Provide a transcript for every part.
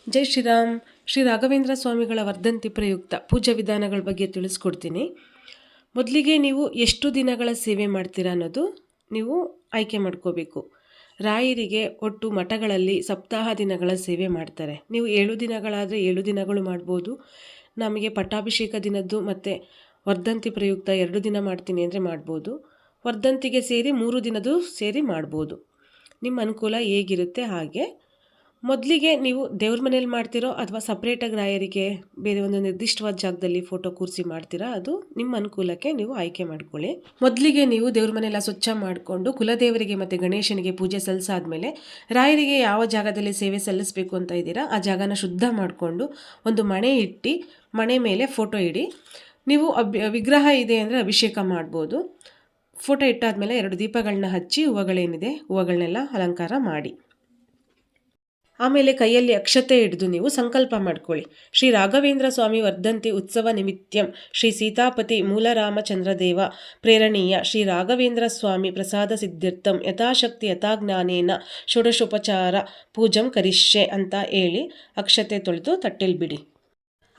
ಜೈ ಶ್ರೀರಾಮ್. ಶ್ರೀ ರಾಘವೇಂದ್ರ ಸ್ವಾಮಿಗಳ ವರ್ಧಂತಿ ಪ್ರಯುಕ್ತ ಪೂಜಾ ವಿಧಾನಗಳ ಬಗ್ಗೆ ತಿಳಿಸ್ಕೊಡ್ತೀನಿ. ಮೊದಲಿಗೆ ನೀವು ಎಷ್ಟು ದಿನಗಳ ಸೇವೆ ಮಾಡ್ತೀರಾ ಅನ್ನೋದು ನೀವು ಆಯ್ಕೆ ಮಾಡ್ಕೋಬೇಕು. ರಾಯರಿಗೆ ಒಟ್ಟು ಮಠಗಳಲ್ಲಿ ಸಪ್ತಾಹ ದಿನಗಳ ಸೇವೆ ಮಾಡ್ತಾರೆ. ನೀವು 7 ದಿನಗಳಾದರೆ 7 ದಿನಗಳು ಮಾಡ್ಬೋದು. ನಮಗೆ ಪಟ್ಟಾಭಿಷೇಕ ದಿನದ್ದು ಮತ್ತು ವರ್ಧಂತಿ ಪ್ರಯುಕ್ತ 2 ದಿನ ಮಾಡ್ತೀನಿ ಅಂದರೆ ಮಾಡ್ಬೋದು. ವರ್ಧಂತಿಗೆ ಸೇರಿ 3 ದಿನದ್ದು ಸೇರಿ ಮಾಡ್ಬೋದು. ನಿಮ್ಮ ಅನುಕೂಲ ಹೇಗಿರುತ್ತೆ ಹಾಗೆ. ಮೊದಲಿಗೆ ನೀವು ದೇವ್ರ ಮನೇಲಿ ಮಾಡ್ತಿರೋ ಅಥವಾ ಸಪ್ರೇಟಾಗಿ ರಾಯರಿಗೆ ಬೇರೆ ಒಂದು ನಿರ್ದಿಷ್ಟವಾದ ಜಾಗದಲ್ಲಿ ಫೋಟೋ ಕೂರಿಸಿ ಮಾಡ್ತೀರಾ, ಅದು ನಿಮ್ಮ ಅನುಕೂಲಕ್ಕೆ ನೀವು ಆಯ್ಕೆ ಮಾಡ್ಕೊಳ್ಳಿ. ಮೊದಲಿಗೆ ನೀವು ದೇವ್ರ ಮನೆಯೆಲ್ಲ ಸ್ವಚ್ಛ ಮಾಡಿಕೊಂಡು ಕುಲದೇವರಿಗೆ ಮತ್ತು ಗಣೇಶನಿಗೆ ಪೂಜೆ ಸಲ್ಲಿಸಾದ್ಮೇಲೆ ರಾಯರಿಗೆ ಯಾವ ಜಾಗದಲ್ಲಿ ಸೇವೆ ಸಲ್ಲಿಸಬೇಕು ಅಂತ ಇದ್ದೀರಾ ಆ ಜಾಗನ ಶುದ್ಧ ಮಾಡಿಕೊಂಡು ಒಂದು ಮಣೆ ಇಟ್ಟು ಮಣೆ ಮೇಲೆ ಫೋಟೋ ಇಡಿ. ನೀವು ವಿಗ್ರಹ ಇದೆ ಅಂದರೆ ಅಭಿಷೇಕ ಮಾಡ್ಬೋದು. ಫೋಟೋ ಇಟ್ಟಾದ್ಮೇಲೆ 2 ದೀಪಗಳನ್ನ ಹಚ್ಚಿ ಹೂವುಗಳನ್ನೆಲ್ಲ ಅಲಂಕಾರ ಮಾಡಿ, ಆಮೇಲೆ ಕೈಯಲ್ಲಿ ಅಕ್ಷತೆ ಹಿಡಿದು ನೀವು ಸಂಕಲ್ಪ ಮಾಡ್ಕೊಳ್ಳಿ. ಶ್ರೀ ರಾಘವೇಂದ್ರ ಸ್ವಾಮಿ ವರ್ಧಂತಿ ಉತ್ಸವ ನಿಮಿತ್ಯಂ ಶ್ರೀ ಸೀತಾಪತಿ ಮೂಲರಾಮಚಂದ್ರದೇವ ಪ್ರೇರಣೀಯ ಶ್ರೀ ರಾಘವೇಂದ್ರ ಸ್ವಾಮಿ ಪ್ರಸಾದ ಸಿದ್ಧಿರ್ಥಂ ಯಥಾಶಕ್ತಿ ಯಥಾಜ್ಞಾನೇನ ಷೋಡಶೋಪಚಾರ ಪೂಜಂ ಕರಿಷ್ಯೆ ಅಂತ ಹೇಳಿ ಅಕ್ಷತೆ ತೊಳೆದು ತಟ್ಟೆಲ್ ಬಿಡಿ.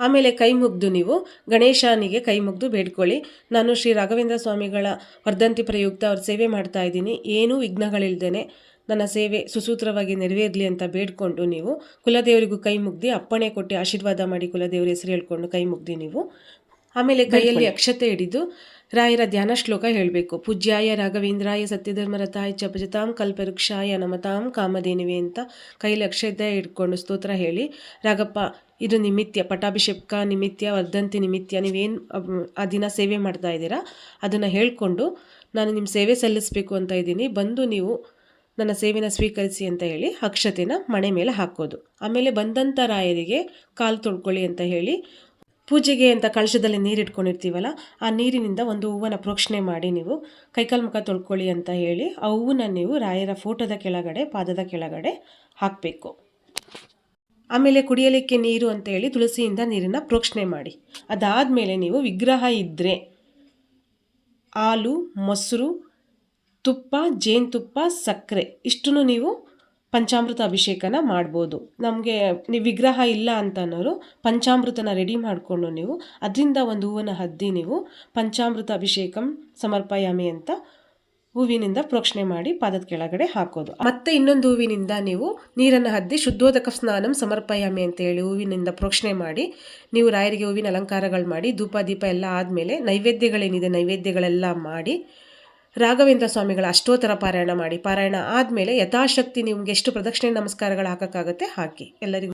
ಆಮೇಲೆ ಕೈ ಮುಗ್ದು ನೀವು ಗಣೇಶನಿಗೆ ಕೈ ಮುಗ್ದು ಬೇಡ್ಕೊಳ್ಳಿ. ನಾನು ಶ್ರೀ ರಾಘವೇಂದ್ರ ಸ್ವಾಮಿಗಳ ವರ್ಧಂತಿ ಪ್ರಯುಕ್ತ ಅವ್ರ ಸೇವೆ ಮಾಡ್ತಾ ಇದ್ದೀನಿ, ಏನೂ ವಿಘ್ನಗಳಿಲ್ದೇನೆ ನನ್ನ ಸೇವೆ ಸುಸೂತ್ರವಾಗಿ ನೆರವೇರಲಿ ಅಂತ ಬೇಡ್ಕೊಂಡು ನೀವು ಕುಲದೇವರಿಗೂ ಕೈ ಮುಗ್ದು ಅಪ್ಪಣೆ ಕೊಟ್ಟು ಆಶೀರ್ವಾದ ಮಾಡಿ ಕುಲದೇವರ ಹೆಸರು ಹೇಳ್ಕೊಂಡು ಕೈ ಮುಗ್ದು ನೀವು ಆಮೇಲೆ ಕೈಯಲ್ಲಿ ಅಕ್ಷತೆ ಹಿಡಿದು ರಾಯರ ಧ್ಯಾನ ಶ್ಲೋಕ ಹೇಳಬೇಕು. ಪೂಜ್ಯಾಯ ರಾಘವೇಂದ್ರಾಯ ಸತ್ಯಧರ್ಮರತಾಯ ಚ ಭಜತಾಂ ಕಲ್ಪವೃಕ್ಷಾಯ ನಮತಾಂ ಕಾಮಧೇನುವೆ ಅಂತ ಕೈಯಲ್ಲಿ ಅಕ್ಷತೆ ಹಿಡ್ಕೊಂಡು ಸ್ತೋತ್ರ ಹೇಳಿ, ರಾಗಪ್ಪ ಇದು ನಿಮಿತ್ಯ ಪಟ್ಟಾಭಿಷೇಕ ನಿಮಿತ್ಯ ವರ್ಧಂತಿ ನಿಮಿತ್ಯ ನೀವೇನು ಆ ದಿನ ಸೇವೆ ಮಾಡ್ತಾ ಇದ್ದೀರಾ ಅದನ್ನು ಹೇಳಿಕೊಂಡು ನಾನು ನಿಮ್ಮ ಸೇವೆ ಸಲ್ಲಿಸಬೇಕು ಅಂತ ಇದ್ದೀನಿ, ಬಂದು ನೀವು ನನ್ನ ಸೇವೆನ ಸ್ವೀಕರಿಸಿ ಅಂತ ಹೇಳಿ ಅಕ್ಷತೆನ ಮಣೆ ಮೇಲೆ ಹಾಕೋದು. ಆಮೇಲೆ ಬಂದಂಥ ರಾಯರಿಗೆ ಕಾಲು ತೊಳ್ಕೊಳ್ಳಿ ಅಂತ ಹೇಳಿ ಪೂಜೆಗೆ ಅಂತ ಕಳಶದಲ್ಲಿ ನೀರು ಇಟ್ಕೊಂಡಿರ್ತೀವಲ್ಲ ಆ ನೀರಿನಿಂದ ಒಂದು ಹೂವನ್ನು ಪ್ರೋಕ್ಷಣೆ ಮಾಡಿ ನೀವು ಕೈಕಾಲು ಮುಖ ತೊಳ್ಕೊಳ್ಳಿ ಅಂತ ಹೇಳಿ ಆ ಹೂವನ್ನು ನೀವು ರಾಯರ ಫೋಟೋದ ಕೆಳಗಡೆ ಪಾದದ ಕೆಳಗಡೆ ಹಾಕಬೇಕು. ಆಮೇಲೆ ಕುಡಿಯಲಿಕ್ಕೆ ನೀರು ಅಂತ ಹೇಳಿ ತುಳಸಿಯಿಂದ ನೀರನ್ನು ಪ್ರೋಕ್ಷಣೆ ಮಾಡಿ. ಅದಾದಮೇಲೆ ನೀವು ವಿಗ್ರಹ ಇದ್ದರೆ ಹಾಲು, ಮೊಸರು, ತುಪ್ಪ, ಜೇನುತುಪ್ಪ, ಸಕ್ಕರೆ ಇಷ್ಟನ್ನು ನೀವು ಪಂಚಾಮೃತ ಅಭಿಷೇಕನ ಮಾಡ್ಬೋದು. ನಮಗೆ ನೀವು ವಿಗ್ರಹ ಇಲ್ಲ ಅಂತ ಅನ್ನೋರು ಪಂಚಾಮೃತನ ರೆಡಿ ಮಾಡಿಕೊಂಡು ನೀವು ಅದರಿಂದ ಒಂದು ಹೂವನ್ನು ಹದ್ದಿ ನೀವು ಪಂಚಾಮೃತ ಅಭಿಷೇಕಂ ಸಮರ್ಪಯಾಮಿ ಅಂತ ಹೂವಿನಿಂದ ಪ್ರೋಕ್ಷಣೆ ಮಾಡಿ ಪಾದದ ಕೆಳಗಡೆ ಹಾಕೋದು. ಮತ್ತೆ ಇನ್ನೊಂದು ಹೂವಿನಿಂದ ನೀವು ನೀರನ್ನು ಹದ್ದಿ ಶುದ್ಧೋದಕ ಸ್ನಾನಂ ಸಮರ್ಪಯಾಮಿ ಅಂತ ಹೇಳಿ ಹೂವಿನಿಂದ ಪ್ರೋಕ್ಷಣೆ ಮಾಡಿ ನೀವು ರಾಯರಿಗೆ ಹೂವಿನ ಅಲಂಕಾರಗಳು ಮಾಡಿ ಧೂಪ ದೀಪ ಎಲ್ಲ ಆದಮೇಲೆ ನೈವೇದ್ಯಗಳೇನಿದೆ ನೈವೇದ್ಯಗಳೆಲ್ಲ ಮಾಡಿ ರಾಘವೇಂದ್ರ ಸ್ವಾಮಿಗಳ ಅಷ್ಟೋತ್ತರ ಪಾರಾಯಣ ಮಾಡಿ. ಪಾರಾಯಣ ಆದಮೇಲೆ ಯಥಾಶಕ್ತಿ ನಿಮಗೆ ಎಷ್ಟು ಪ್ರದಕ್ಷಿಣೆ ನಮಸ್ಕಾರಗಳು ಹಾಕೋಕ್ಕಾಗುತ್ತೆ ಹಾಕಿ. ಎಲ್ಲರಿಗೂ